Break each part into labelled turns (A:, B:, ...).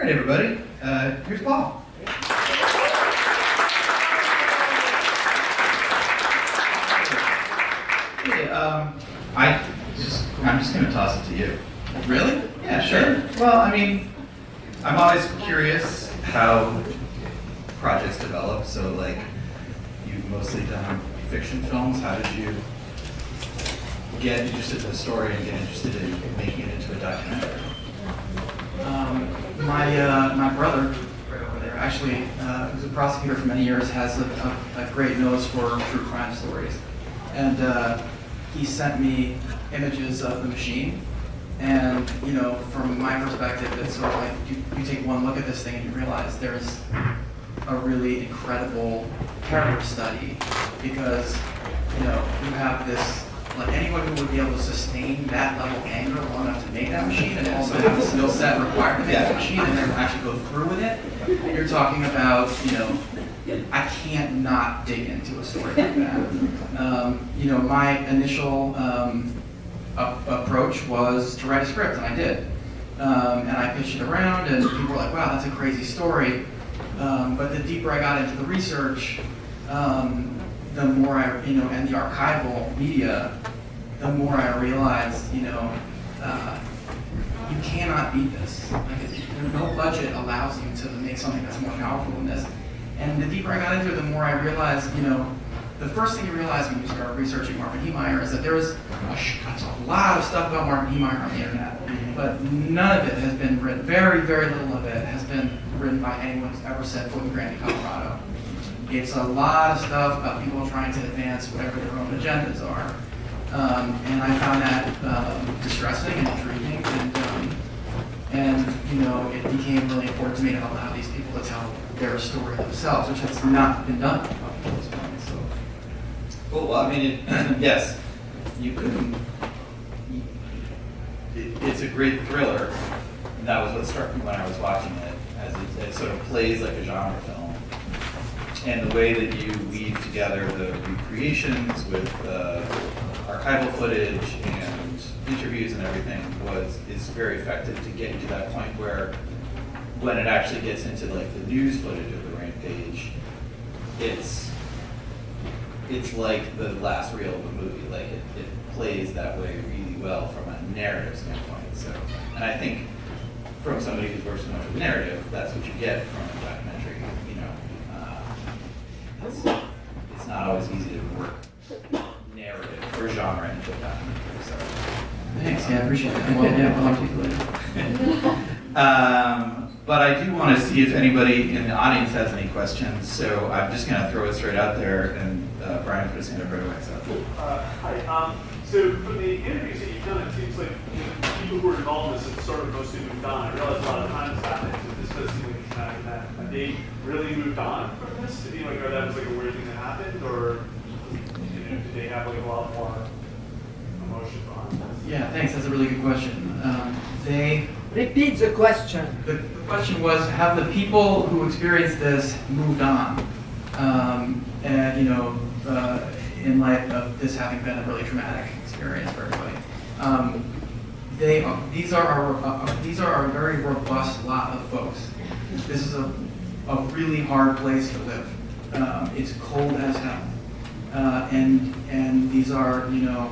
A: right, everybody. Here's Paul. Hey, I'm just going to toss it to you.
B: Really?
A: Yeah, sure. Well, I mean, I'm always curious how projects develop. So, like, you've mostly done fiction films. How did you get interested in the story and get interested in making it into a documentary?
B: My brother, right over there, actually, who's a prosecutor for many years, has a great nose for true crime stories. And he sent me images of the machine. And, you know, from my perspective, it's sort of like you take one look at this thing and you realize there's a really incredible character study because, you know, you have this, like anyone who would be able to sustain that level of anger long enough to make that machine and also have the skill set required to make that machine and then actually go through with it, you're talking about, you know, I can't not dig into a story like that. You know, my initial approach was to write a script, and I did. And I pitched it around, and people were like, wow, that's a crazy story. But the deeper I got into the research, the more I, you know, and the archival media, the more I realized, you know, you cannot beat this. Like, no budget allows you to make something that's more powerful than this. And the deeper I got into it, the more I realized, you know, the first thing you realize when you start researching Marvin Heemeyer is that there is a lot of stuff about Marvin Heemeyer on the internet, but none of it has been written, very, very little of it has been written by anyone who's ever set foot in Granby, Colorado. It's a lot of stuff about people trying to advance whatever their own agendas are. And I found that distressing and intriguing, and you know, it became really important to me to allow these people to tell their story themselves, which has not been done up until this point. So.
A: Cool. Well, I mean, yes, you couldn't. It's a great thriller, and that was what struck me when I was watching it, as it sort of plays like a genre film. And the way that you weave together the recreations with archival footage and interviews and everything is very effective to get you to that point where, when it actually gets into like the news footage of the rampage, it's like the last reel of the movie. Like it plays that way really well from a narrative standpoint. So, and I think from somebody who's worked so much with narrative, that's what you get from a documentary. You know, it's not always easy to work narrative or genre into a documentary. So,
B: Thanks. Yeah, I appreciate it. Well, yeah, I'll articulate it.
A: But I do want to see if anybody in the audience has any questions. So I'm just going to throw it straight out there, and Brian put his hand up right away. So.
C: Hi. So from the interviews that you've done, it seems like people who are involved in this have sort of mostly moved on. I realize a lot of time has happened, so this does seem like it's not in that. Have they really moved on from this? Did you like, or that was like a weird thing that happened, or did they have like a lot more emotion behind this?
B: Yeah, thanks. That's a really good question.
D: Repeat the question.
B: The question was, have the people who experienced this moved on? And you know, in light of this having been a really traumatic experience for everybody, these are a very robust lot of folks. This is a really hard place to live. It's cold as hell, and these are, you know,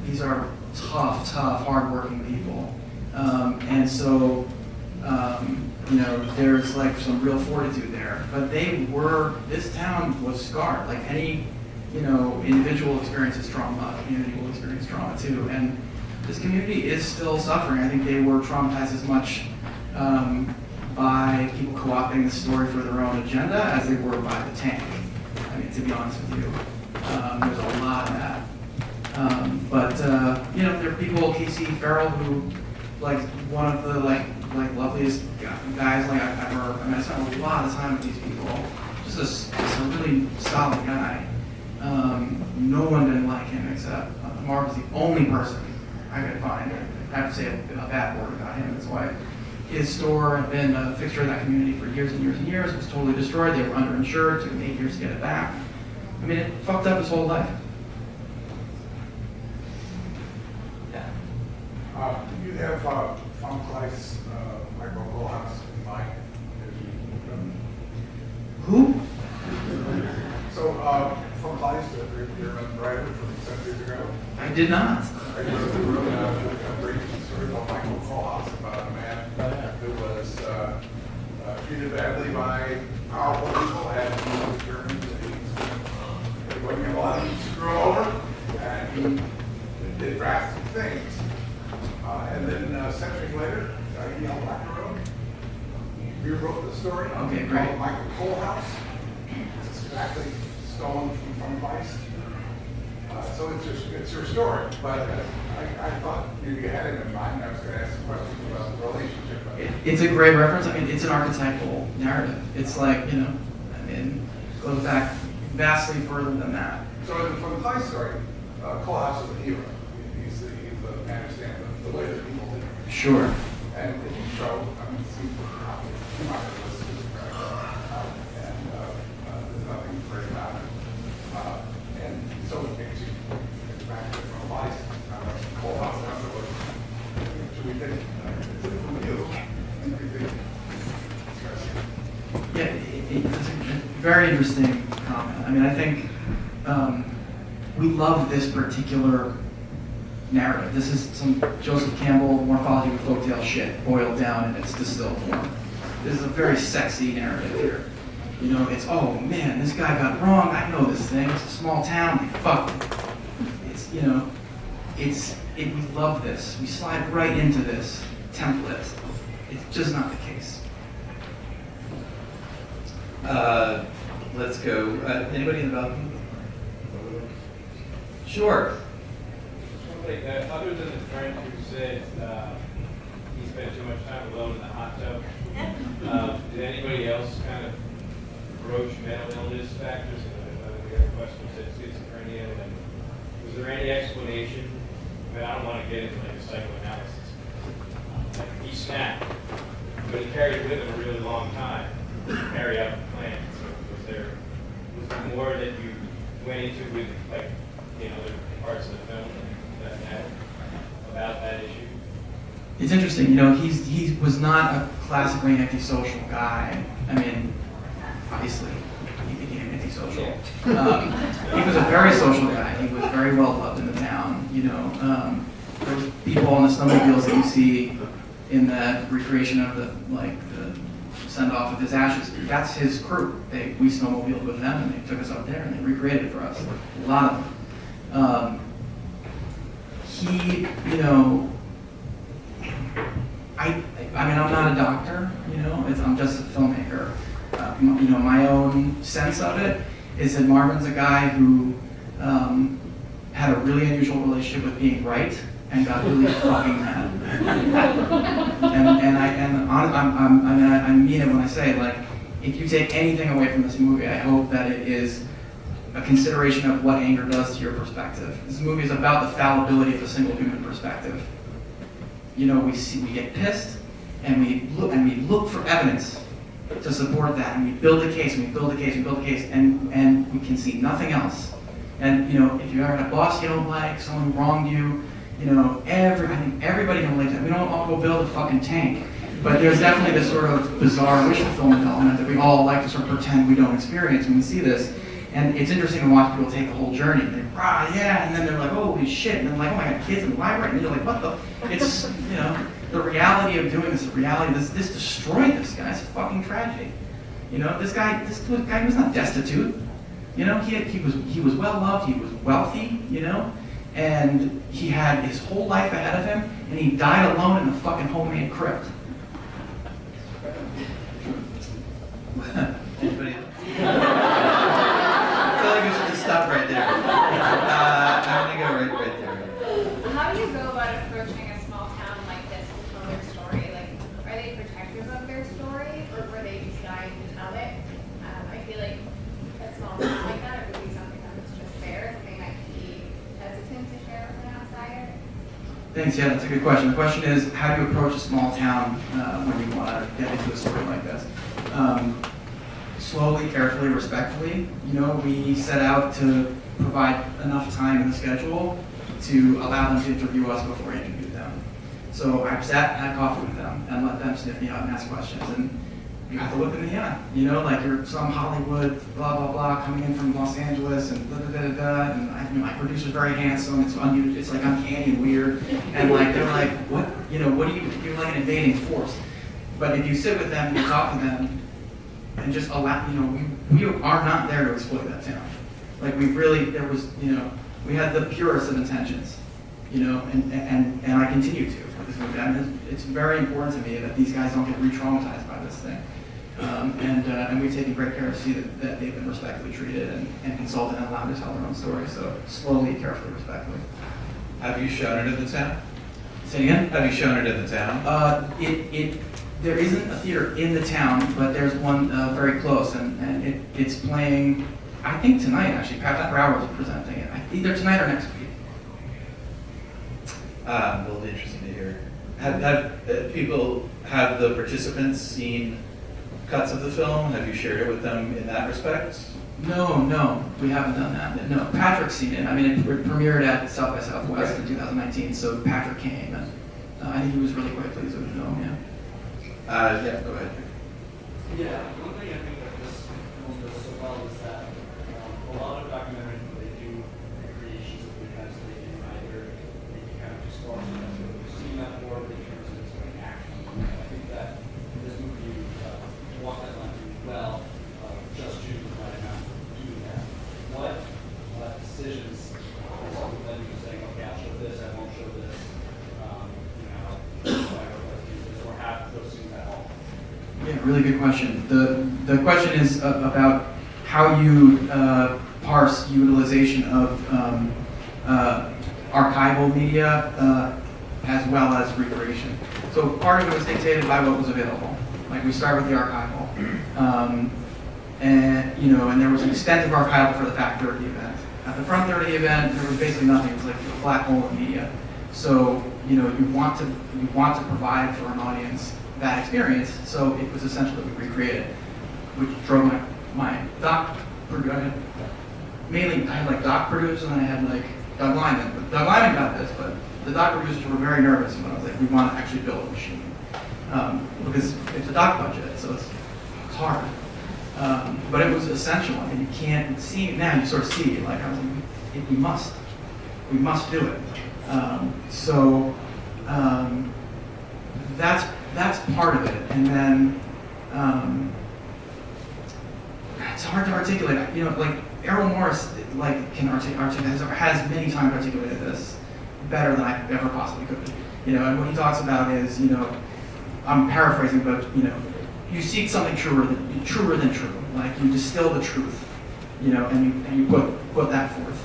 B: these are tough, hardworking people. And so, you know, there's like some real fortitude there. But this town was scarred. Like any, you know, individual experiences trauma, community will experience trauma too. And this community is still suffering. I think they were traumatized as much by people co-opting the story for their own agenda as they were by the tank. I mean, to be honest with you, there's a lot of that. But you know, there are people, Casey Farrell, who, like, one of the like loveliest guys like I've ever. I mean, I spent a lot of time with these people. Just a really solid guy. No one didn't like him except Mark was the only person I could find. I have to say a bad word about him. That's why his store had been a fixture in that community for years and years and years. It was totally destroyed. They were underinsured. It took him 8 years to get it back. I mean, it fucked up his whole life.
E: You have found Christ, Michael Rojas in mind. From Kleist, you remember Brattle from centuries ago?
B: I did not.
E: I wrote a great story about Michael Kohlhaas, about a man who was treated badly by powerful people, had to be determined that he wasn't going to let him screw him over, and he did drastic things. And then centuries later, he held back the road. We wrote the story.
B: Okay, great.
E: Called Michael Kohlhaas. It's exactly stolen from Kleist. So it's your story, but I thought you had it in mind. I was going to ask some questions about the relationship.
B: It's a great reference. I mean, it's an archetypal narrative. It's like, you know, I mean, it goes back vastly further than that.
E: So from the Kleist story, Kohlhaas is the hero. He's the man who stands the way that people think.
B: Sure.
E: And if you show, I mean, it seems too much of this is and there's nothing great about it. And so it makes you back to from life. Kohlhaas afterwards. Should we take it from you? And everything.
B: Yeah, it's a very interesting comment. I mean, I think we love this particular narrative. This is some Joseph Campbell morphology of folktale shit boiled down in its distilled form. This is a very sexy narrative here. You know, it's, oh man, this guy got it wrong. I know this thing. It's a small town. They fucked it. It's, you know, we love this. We slide right into this template. It's just not the case.
A: Let's go. Anybody in the balcony? Sure.
F: Other than the friend who said he spent too much time alone in the hot tub, did anybody else kind of broach mental illness factors? The other question said schizophrenia. And was there any explanation? I mean, I don't want to get into like a psychoanalysis. Like he snapped, but he carried it with him a really long time to carry out the plan. So was there more that you went into with like other parts of the film that about that issue?
B: It's interesting, you know, he was not a classically antisocial guy. I mean, obviously, he became antisocial. He was a very social guy. He was very well loved in the town. You know, there was people on the snowmobiles that you see in that recreation of the send off of his ashes. That's his crew. We snowmobiled with them, and they took us up there and they recreated it for us. A lot of them. He, you know, I mean, I'm not a doctor, you know, I'm just a filmmaker. You know, my own sense of it is that Marvin's a guy who had a really unusual relationship with being right and got really fucking mad. I mean it when I say, like, if you take anything away from this movie, I hope that it is a consideration of what anger does to your perspective. This movie is about the fallibility of a single human perspective. You know, we get pissed, and we look for evidence to support that, and we build a case, and we build a case, and we build a case, and we can see nothing else. And you know, if you ever had a boss you don't like, someone who wronged you, you know, I think everybody can relate to that. We don't all go build a fucking tank, but there's definitely this sort of bizarre wish fulfillment element that we all like to sort of pretend we don't experience when we see this. And it's interesting to watch people take the whole journey. They're like, yeah, and then they're like, holy shit, and then like, oh my god, kids in the library, and you're like, what the? It's, you know, the reality of doing this, the reality of this destroyed this guy. It's a fucking tragedy. You know, this guy was not destitute. You know, he was well loved, he was wealthy, you know, and he had his whole life ahead of him, and he died alone in a fucking homemade crypt.
A: Anybody else? I feel like we should just stop right there. I'm gonna go right there.
G: How do you go about approaching a small town like this to tell their story? Like, are they protective of their story, or were they just dying to tell it? I feel like a small town like that, it would be something that was just there, that they might be hesitant to share with an outsider.
B: Thanks, yeah, that's a good question. The question is, how do you approach a small town when you want to get into a story like this? Slowly, carefully, respectfully. You know, we set out to provide enough time in the schedule to allow them to interview us before we interviewed them. So I've sat and had coffee with them and let them sniff me out and ask questions. And you have to look in the eye. You know, like you're some Hollywood blah blah blah coming in from Los Angeles and da da da da da. And my producer's very handsome. It's unusual. It's like uncanny and weird. And like they're like, what? You know, what do you? You're like an invading force. But if you sit with them, you talk to them, and just allow, you know, we are not there to exploit that town. Like we really, there was, you know, we had the purest of intentions, you know, and I continue to. With this movie. I mean, it's very important to me that these guys don't get re-traumatized by this thing. And we've taken great care to see that they've been respectfully treated and consulted and allowed to tell their own story. So slowly, carefully, respectfully.
A: Have you shown it in the town?
B: Say it again?
A: Have you shown it in the town?
B: There isn't a theater in the town, but there's one very close, and it's playing, I think tonight actually. Pat Brower is presenting it, either tonight or next week.
A: Will be interesting to hear. Have the participants seen cuts of the film? Have you shared it with them in that respect?
B: No, we haven't done that. No, Patrick's seen it. I mean, it premiered at South by Southwest in 2019, so Patrick came, and I think he was really quite pleased with the film, yeah.
A: Yeah, go ahead.
H: Yeah, one thing I think that this film does so well is that a lot of documentaries, when they do recreations of the events, they do either they can kind of disclose them. So we've seen that more in terms of its like action. And I think that in this movie you walk that line really well, just choose the right amount to do that. What decisions led you to saying, okay, I'll show this, I won't show this, you know, or have those things at all?
B: Yeah, really good question. The question is about how you parse utilization of archival media as well as recreation. So part of it was dictated by what was available. Like we start with the archival, and you know, and there was an extensive archival for the back third of the event. At the front third of the event, there was basically nothing. It was like a black hole of media. So you know, you want to provide for an audience that experience. So it was essential that we recreated, which drove my doc. Mainly, I had like doc producers and I had like Doug Lyman. But Doug Lyman got this, but the doc producers were very nervous when I was like, we want to actually build a machine because it's a doc budget, so it's hard. But it was essential. I mean, you can't see it now. You sort of see it. Like I was like, we must do it. So that's part of it, and then it's hard to articulate. You know, like Errol Morris, like can articulate has many times articulated this better than I ever possibly could. You know, and what he talks about is, you know, I'm paraphrasing, but you know, you seek something truer than true. Like you distill the truth, you know, and you put that forth.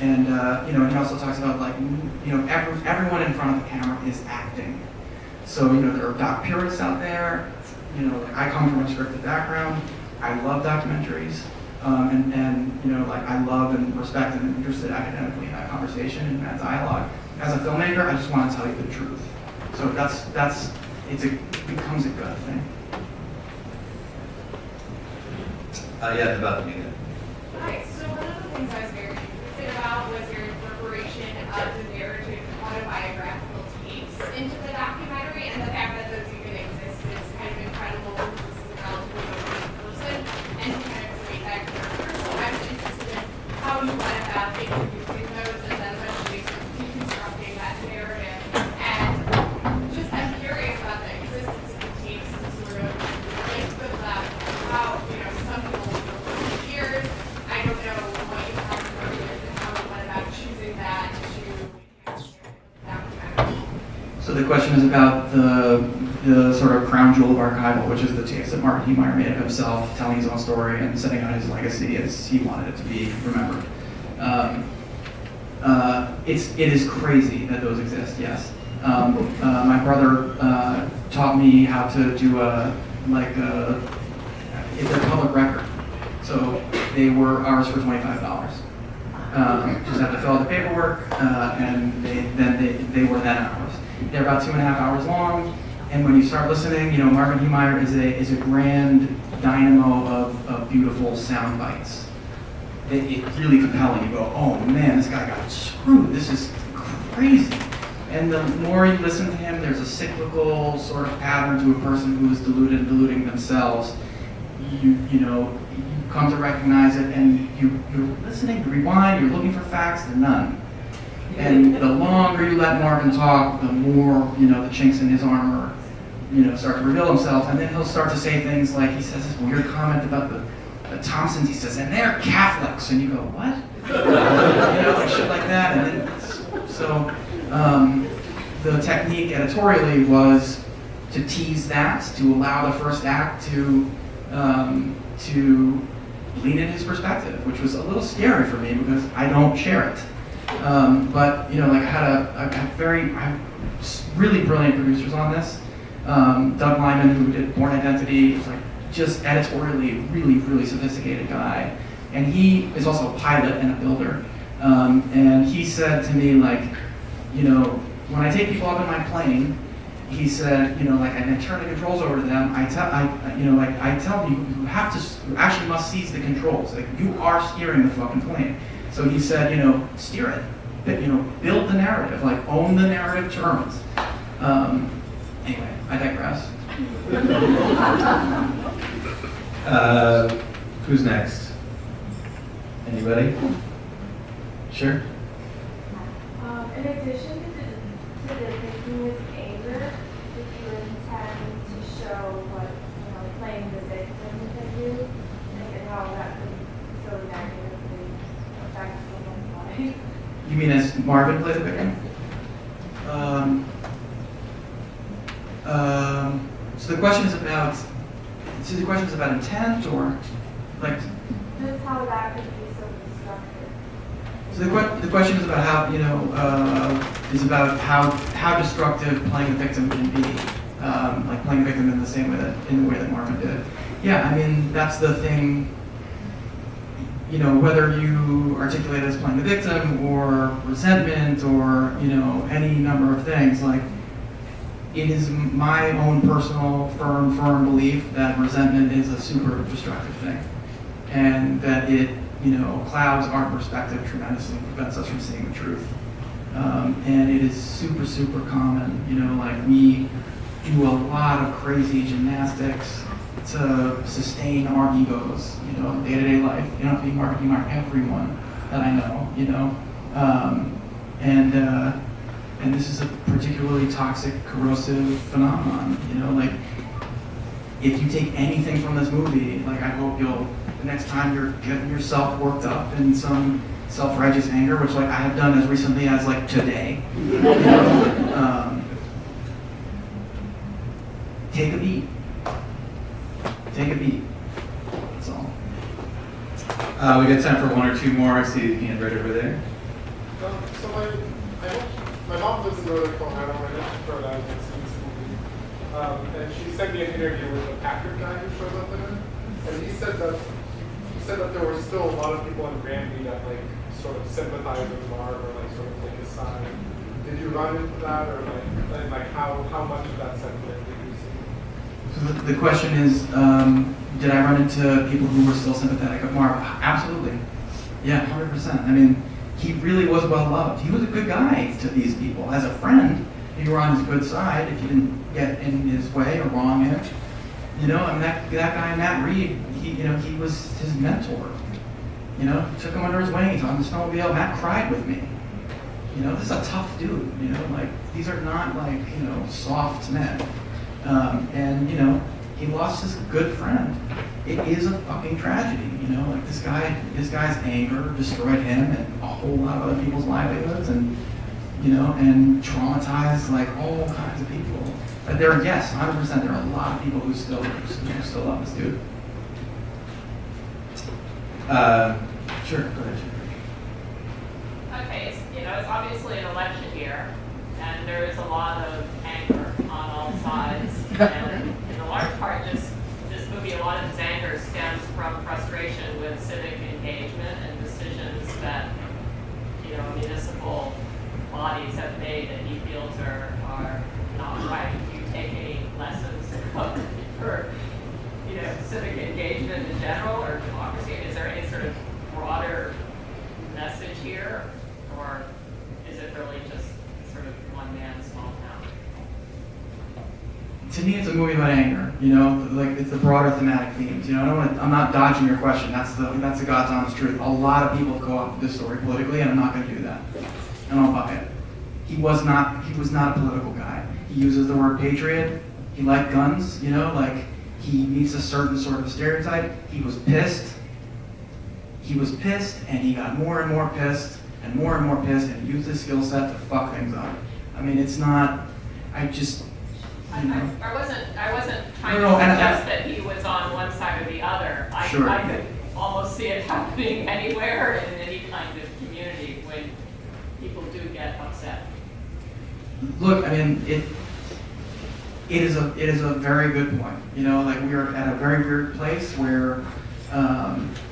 B: You know, and he also talks about like, you know, everyone in front of the camera is acting. So, you know, there are doc purists out there. You know, like I come from a scripted background. I love documentaries, and you know, like I love and respect and am interested academically in that conversation and that dialogue. As a filmmaker, I just want to tell you the truth. So it becomes a good thing.
A: Yeah, about the media.
G: Hi, so one of the things I was very interested about was your incorporation of the narrative autobiographical tapes into the documentary, and the fact that those even exist is kind of incredible because this is a relatively open person, and to kind of create that character. So I was interested in how you went about introducing those and then eventually sort of deconstructing that narrative. And just I'm curious about the existence of the tapes and sort of link with that, how, you know, some people years. I don't know what you have to go with and how you went about choosing that to document.
B: So the question is about the sort of crown jewel of archival, which is the tapes that Martin Heemeyer made of himself, telling his own story and setting out his legacy as he wanted it to be remembered. It is crazy that those exist. Yes, my brother taught me how to do it's a public record. So they were ours for $25. Just had to fill out the paperwork, and they were then ours. They're about 2.5 hours long, and when you start listening, you know, Marvin Heemeyer is a grand dynamo of beautiful sound bites. It's really compelling. You go, oh man, this guy got screwed. This is crazy. And the more you listen to him, there's a cyclical sort of pattern to a person who is deluded and deluding themselves. You come to recognize it, and you're listening, you rewind, you're looking for facts, there are none. And the longer you let Marvin talk, the more, the chinks in his armor, start to reveal themselves. And then he'll start to say things like, he says this weird comment about the Thompsons, he says, and they're Catholics. And you go, what? Like shit like that. And then, so the technique editorially was to tease that, to allow the first act to lean in his perspective, which was a little scary for me because I don't share it. But I had really brilliant producers on this. Doug Lyman, who did Born Identity, is like just editorially really, really sophisticated guy. And he is also a pilot and a builder. And he said to me, like, when I take people up in my plane, he said, and I turn the controls over to them, I tell them, you actually must seize the controls. Like, you are steering the fucking plane. So he said, steer it, build the narrative, like own the narrative terms. Anyway, I digress.
A: Who's next? Anybody? Sure.
I: In addition to depicting his anger, did you intend to show what playing the victim can do, and how that could so negatively affect someone's life?
B: You mean as Marvin played the victim? So the question is about intent, or like.
I: Just how that could be so destructive.
B: So the question is about how destructive playing the victim can be, like playing the victim in the way that Marvin did. Yeah, I mean that's the thing. Whether you articulate it as playing the victim or resentment or any number of things, like it is my own personal firm belief that resentment is a super destructive thing, and that it clouds our perspective tremendously, prevents us from seeing the truth. And it is super, super common. Like we do a lot of crazy gymnastics to sustain our egos, day-to-day life. You don't have to be marketing everyone that I know, and this is a particularly toxic, corrosive phenomenon, like if you take anything from this movie, like I hope the next time you're getting yourself worked up in some self-righteous anger, which like I have done as recently as like today, take a beat. Take a beat. That's all.
A: We got time for one or two more. I see a hand right over there.
E: So my mom lives in Northern Colorado. I know she's from that movie. And she sent me an interview with the Patrick guy who shows up in it. And he said that there were still a lot of people in Granby that like sort of sympathize with Marv or like sort of take his side. Did you run into that, or like how much of that sentiment did you see?
B: So the question is, did I run into people who were still sympathetic of Marv? Absolutely. Yeah, 100%. I mean, he really was well loved. He was a good guy to these people. As a friend, you were on his good side if you didn't get in his way or wrong him. I mean, that guy, Matt Reed, he was his mentor. Took him under his wing. He's on the snowmobile. Matt cried with me. This is a tough dude. Like these are not like soft men. And he lost his good friend. It is a fucking tragedy. Like this guy's anger destroyed him and a whole lot of other people's livelihoods, and and traumatized like all kinds of people. But there are, yes, 100%, there are a lot of people who still love this dude. Sure, go ahead.
J: Okay, it's obviously an election year, and there is a lot of anger on all sides. And in the large part, this movie, a lot of his anger stems from frustration with civic engagement and decisions that municipal bodies have made that he feels are not right. Do you take any lessons for civic engagement in general or democracy? Is there any sort of broader message here, or is it really just sort of one-man small town?
B: To me, it's a movie about anger. You know, like it's the broader thematic themes. You know, I'm not dodging your question. That's the God's honest truth. A lot of people have co-opted this story politically, and I'm not going to do that. I don't buy it. He was not a political guy. He uses the word patriot. He liked guns. You know, like he meets a certain sort of stereotype. He was pissed. And he got more and more pissed, and more pissed, and used his skill set to fuck things up. I mean, it's not. I just.
J: I wasn't trying
B: No,
J: to
B: and-
J: suggest that he was on one side or the other.
B: Sure.
J: I could almost see it happening anywhere in any kind of community when people do get upset.
B: Look, I mean, it is a very good point. You know, like we are at a very weird place where,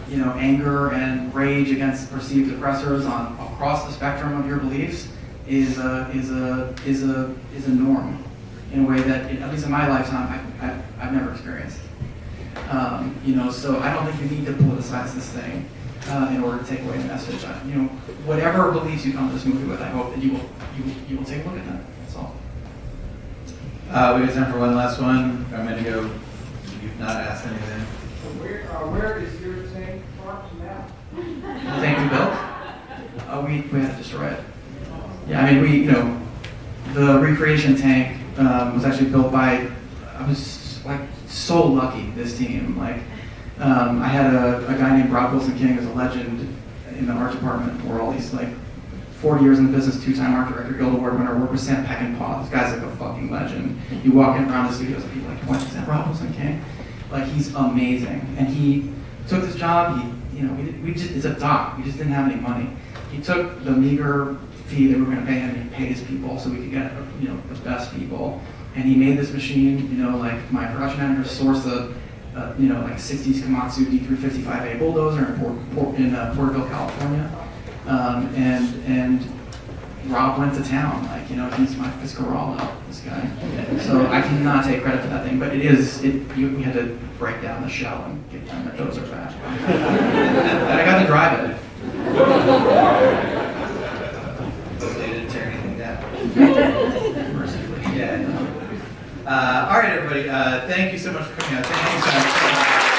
B: you know, anger and rage against perceived oppressors across the spectrum of your beliefs is a norm in a way that, at least in my lifetime, I've never experienced. You know, so I don't think you need to politicize this thing in order to take away the message. You know, whatever beliefs you come to this movie with, I hope that you will take a look at that. That's all.
A: We have time for one last one. I'm going to go. You've not asked anything.
D: So where is your tank parked now?
B: The tank we built, we had to destroy it. Yeah, I mean, the recreation tank was actually built by. I was like so lucky. This team, like, I had a guy named Brattle who's a legend in the art department, where all these like 40 years in the business, 2-time art director, Guild Award winner, worked with Sam Peckinpah. This guy's like a fucking legend. You walk in around the studios and people are like, what, is that Brattle King? Like, he's amazing. And he took this job, it's a doc, we just didn't have any money. He took the meager fee that we were gonna pay him, and he paid his people so we could get, the best people. And he made this machine, like my production manager sourced a, like 60s Komatsu D355A bulldozer in Porterville, California. And Rob went to town, like, he's my Fitzcarraldo, this guy. So I cannot take credit for that thing, but we had to break down the shell and get the dozer back. And I got to drive it.
A: Hopefully you didn't tear anything down.
B: Mercifully.
A: Yeah. All right, everybody. Thank you so much for coming out. Thank you so much.